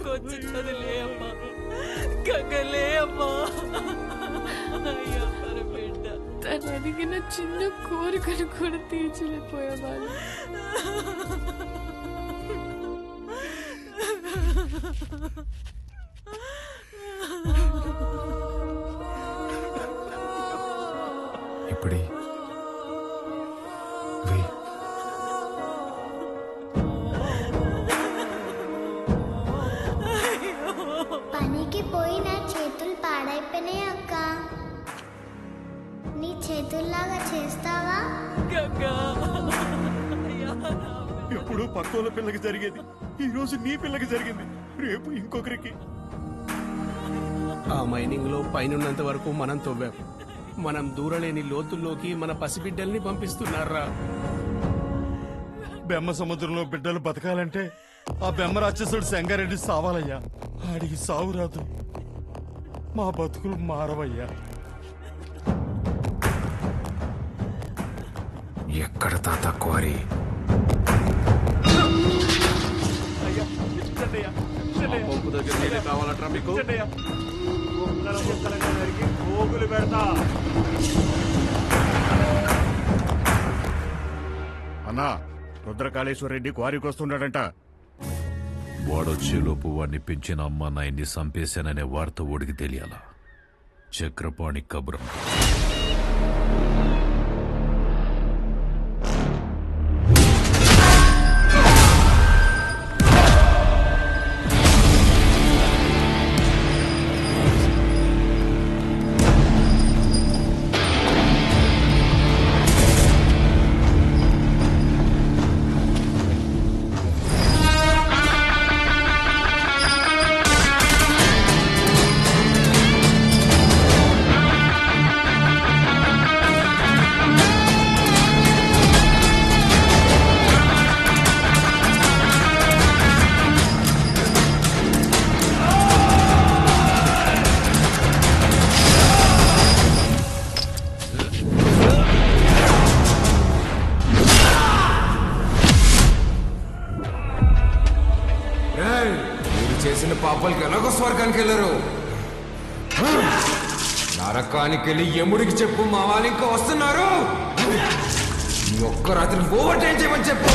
కొంచెం చదిలే అమ్మా, గంగలే అమ్మా. అయ్యో బిడ్డ, తను అడిగిన చిన్న కోరికను కూడా తీర్చలేకపోయేవాళ్ళు. ఇప్పుడే పనికి పోయి నా చేతులు పాడైపోయినాయి అక్క. నీ చేతుల్లాగా చేస్తావా? గంగా, ఎప్పుడు పక్కల పిల్లకి జరిగేది ఈ రోజు నీ పిల్లకి జరిగింది, రేపు ఇంకొకరికి. ఆ మైనింగ్ లో పైనున్నంత వరకు మనం తవ్వాం. మనం దూరలేని లోతుల్లోకి మన పసిబిడ్డల్ని పంపిస్తున్నారా? బెమ్మ సముద్రంలో బిడ్డలు బతకాలంటే ఆ బెమ్మ రాక్షసుడు సంగారెడ్డి సావాలయ్యా. ఆడికి సావు రాదు, మా బతుకులు మారవయ్యా. ఎక్కడ తాత క్వారీ? పంపు దగ్గర నీళ్ళే కావాలట్రా మీకు? అన్నా, రుద్రకాళేశ్వర రెడ్డి క్వారీకి వస్తున్నాడంట. వాడొచ్చేలోపు వాడిని పెంచిన అమ్మ నాయన్ని చంపేశాననే వార్త ఓడికి తెలియాలా? చక్రపాణి కబురం. మీరు చేసిన పాపాలకి ఎలాగో స్వర్గానికి వెళ్ళరు. నరకానికి వెళ్ళి యముడికి చెప్పు, మా వాళ్ళు ఇంకా వస్తున్నారు. ఈ ఒక్క రాత్రి ఓవర్ టైం చేయమని చెప్పు.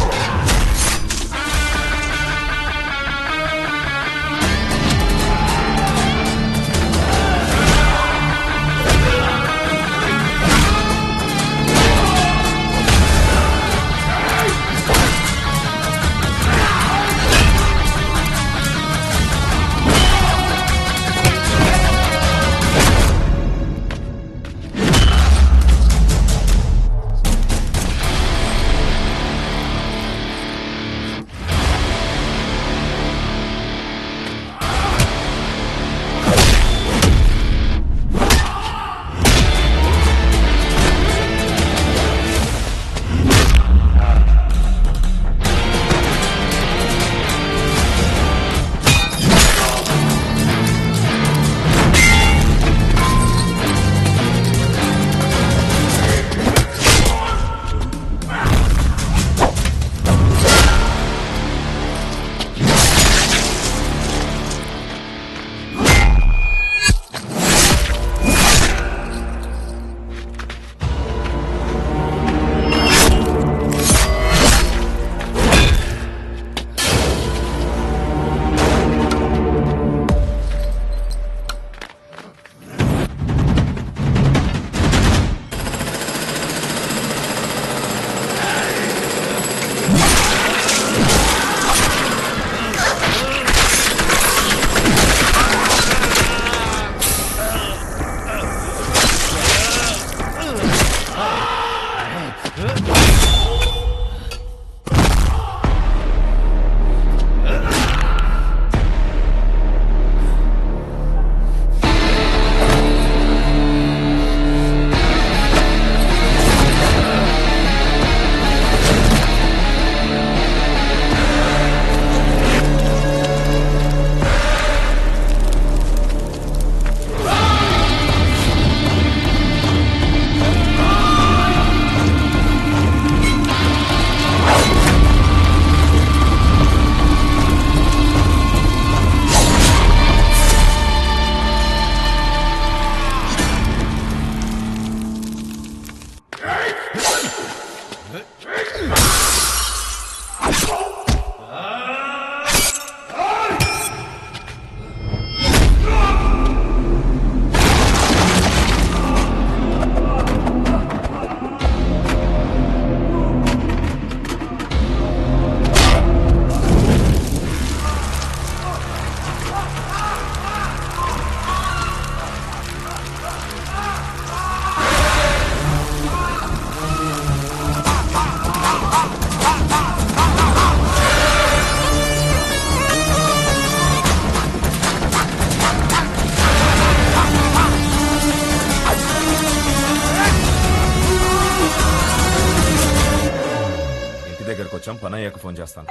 వచ్చాం, పని అయ్యాక ఫోన్ చేస్తాను.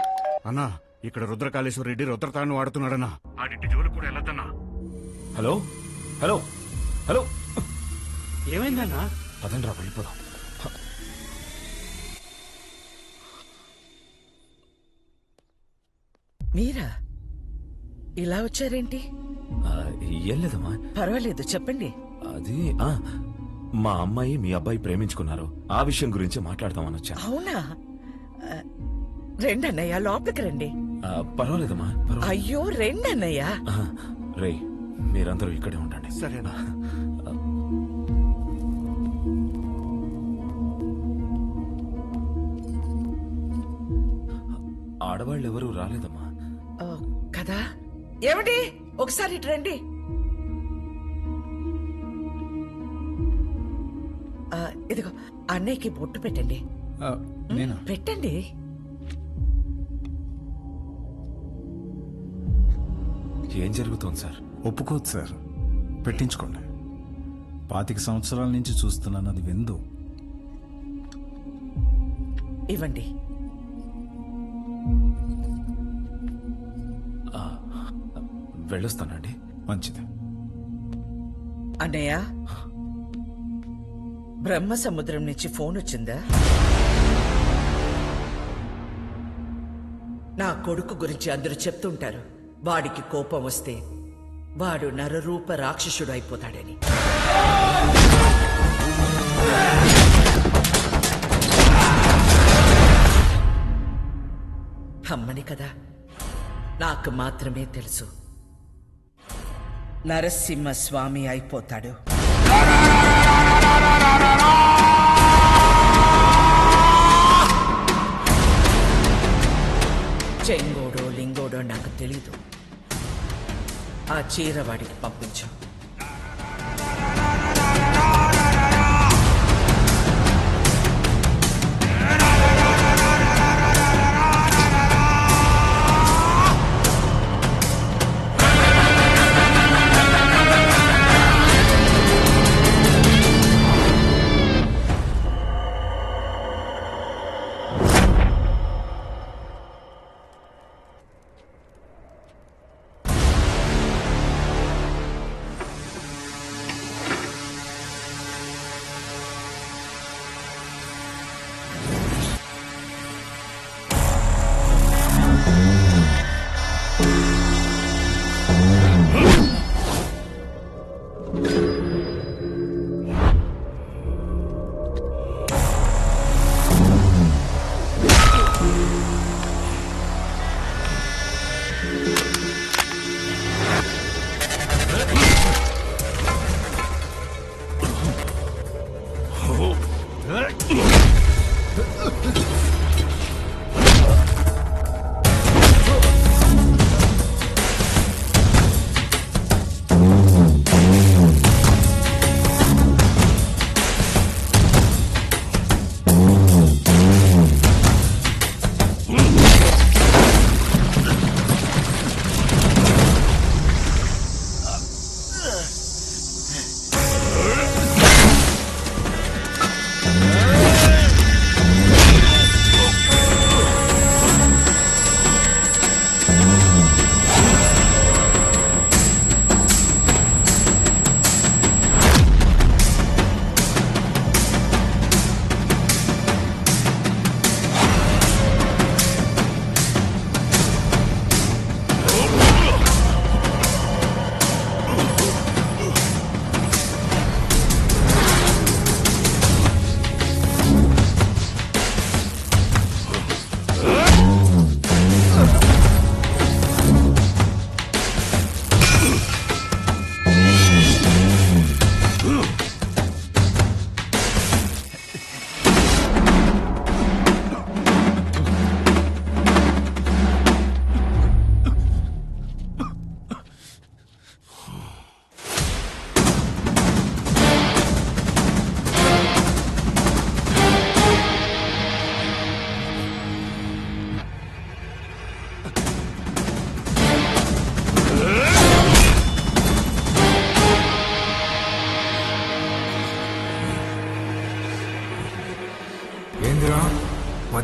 అన్నా ఇక్కడ రుద్రకాళేశ్వర రెడ్డి రుద్రతాన్ని వాడుతున్నాడన్నా. ఆడింటి జోలు కూడా వెళ్ళొద్దన్నా. హలో హలో హలో, ఏమైందన్నా? పదండ్రా వెళ్ళిపోదాం. మీరా ఇలా వచ్చారేంటి? ఏం లేదమ్మా, పర్వాలేదు చెప్పండి. అది మా అమ్మాయి మీ అబ్బాయి ప్రేమించుకున్నారు, ఆ విషయం గురించి మాట్లాడదామని వచ్చా. అవునా? రెండన్నయ్య లోపలికి రండి. పర్వాలేదమ్మా, అయ్యో రెండన్నయ్య. రే మీరందరూ ఇక్కడే ఉండండి. సరేనా? ఆడవాళ్ళు ఎవరూ రాలేదమ్మా. కదా ఏమిటి, ఒకసారి ఇటు రండి. ఇదిగో అన్నయ్యకి బొట్టు పెట్టండి. పెట్టండి. ఏం జరుగుతోంది సార్? ఒప్పుకోదు సార్, పెట్టించుకోండి. 25 సంవత్సరాల నుంచి చూస్తున్నాను, అది విందు. ఇవ్వండి. వెళ్ళొస్తానండి. మంచిది. అన్నయ్య, బ్రహ్మ సముద్రం నుంచి ఫోన్ వచ్చిందా? నా కొడుకు గురించి అందరూ చెప్తుంటారు, వాడికి కోపం వస్తే వాడు నరరూప రాక్షసుడు అయిపోతాడని. అమ్మని కదా, నాకు మాత్రమే తెలుసు నరసింహస్వామి అయిపోతాడు. చెంగోడో లింగోడో నాకు తెలీదు. ఆ చీర వాడికి పంపించు.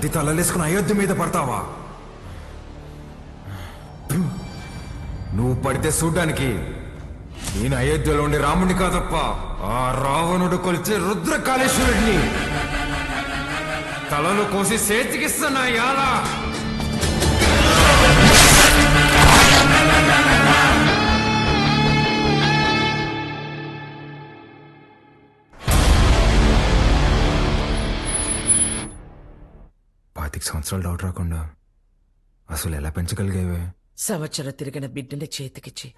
10 తలలేసుకుని అయోధ్య మీద పడతావా? నువ్వు పడితే చూడ్డానికి నేను అయోధ్యలో ఉండే రాముడిని కాదప్ప, ఆ రావణుడు కొలిచే రుద్రకాళేశ్వరుడిని. తలను కోసి చేతికిస్తున్నా యాలా. సంవత్సరాలు డౌట్ రాకుండా అసలు ఎలా పెంచగలిగేవే? సంవత్సరం తిరిగిన బిడ్డని చేతికిచ్చి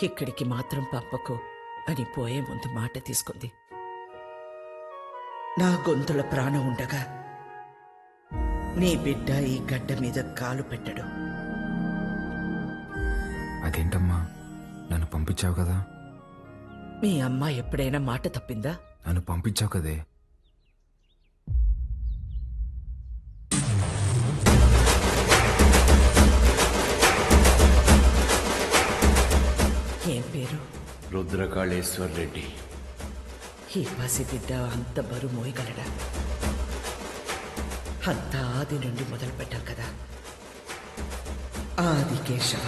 ఇక్కడికి మాత్రం పంపకు అని పోయే ముందు మాట తీసుకుంది. నా గొంతుల ప్రాణం ఉండగా నీ బిడ్డ ఈ గడ్డ మీద కాలు పెట్టడు. అదేంటమ్మా, నన్ను పంపించావు కదా? మీ అమ్మ ఎప్పుడైనా మాట తప్పిందా? నన్ను పంపించావు కదే. ఏం పేరు? రుద్రకాళేశ్వర్ రెడ్డి. ఈ పసి బిడ్డ అంత బరువు మోయగలడా? అంతా ఆది నుండి మొదలు పెట్టాం కదా. ఆది కేశవ.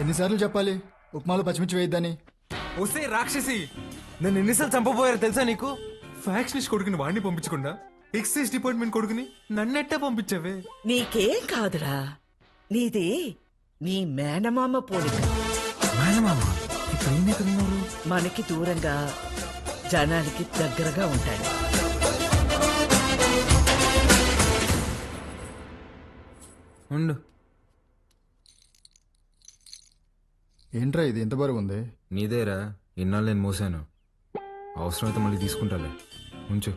ఎన్నిసార్లు చెప్పాలి ఉప్మాలో పచ్చిమిర్చి వేయద్దని? వస్తే రాక్షసి, నన్ను ఎన్నిసార్లు చంపబోయారో తెలుసా నీకు? ఫ్యాక్షనిస్ట్ కొడుకుని వాడిని పంపించకుండా ఎక్సైజ్ డిపార్ట్మెంట్ కొడుకుని నన్నెట్టే పంపించావే? నీకేం కాదురా, నీది నీ మేనమామ పోలిక. మేనమామ ఇప్పుడు ఈయన ఎక్కడ ఉన్నారు? మనకి దూరంగా జనానికి దగ్గరగా ఉంటాడు. ఉండు. ఏంట్రా ఇది ఎంత బరువు ఉంది? నీదేరా, ఇన్నాళ్ళు నేను మోసాను. అవసరమైతే మళ్ళీ తీసుకుంటాలే, ఉంచు.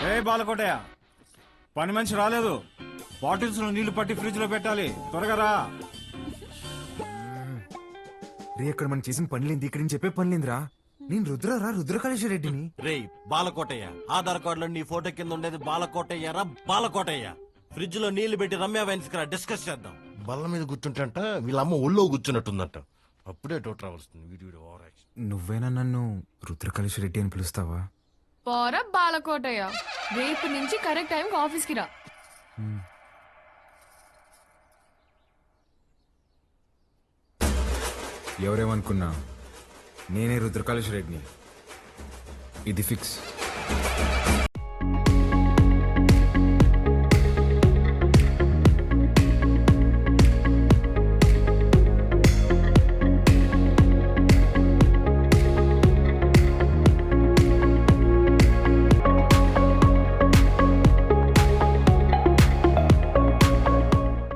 ఏ బాలకోటయ్య, పని మనిషి రాలేదు. బాటిల్స్ లో నీళ్లు పట్టి ఫ్రిడ్జ్ లో పెట్టాలి, త్వరగా రా. రే, అక్కడ మనం చేసిన పనిలేంది, ఇక్కడ నేను చెప్పే పనిలేందిరా. నేను రుద్రకాళేశ్వర రెడ్డిని. రే బాలకోటయ్య, ఆధార్ కార్డులో నీ ఫోటో కింద ఉండేది బాలకోటయ్య రా. బాలకోటయ్య, ఫ్రిడ్జ్ లో నీళ్లు పెట్టి రమ్య వైన్స్ కి డిస్కస్ చేద్దాం. బల్ల మీద కూర్చుంటంట, వీళ్ళమ్మ ఒళ్ళో కూర్చున్నట్టుందంట. అప్పుడే డౌట్ రావాల్సింది. Video over action. నువ్వేనా నన్ను రుద్రకాళేశ్వర రెడ్డి అని పిలుస్తావా? పోరా బాలకోటయ్య, రేపు నుంచి కరెక్ట్ టైంకి ఆఫీస్కి రా. ఎవరేమనుకున్నా నేనే రుద్రకాళేశ్వర రెడ్డిని. ఇది ఫిక్స్.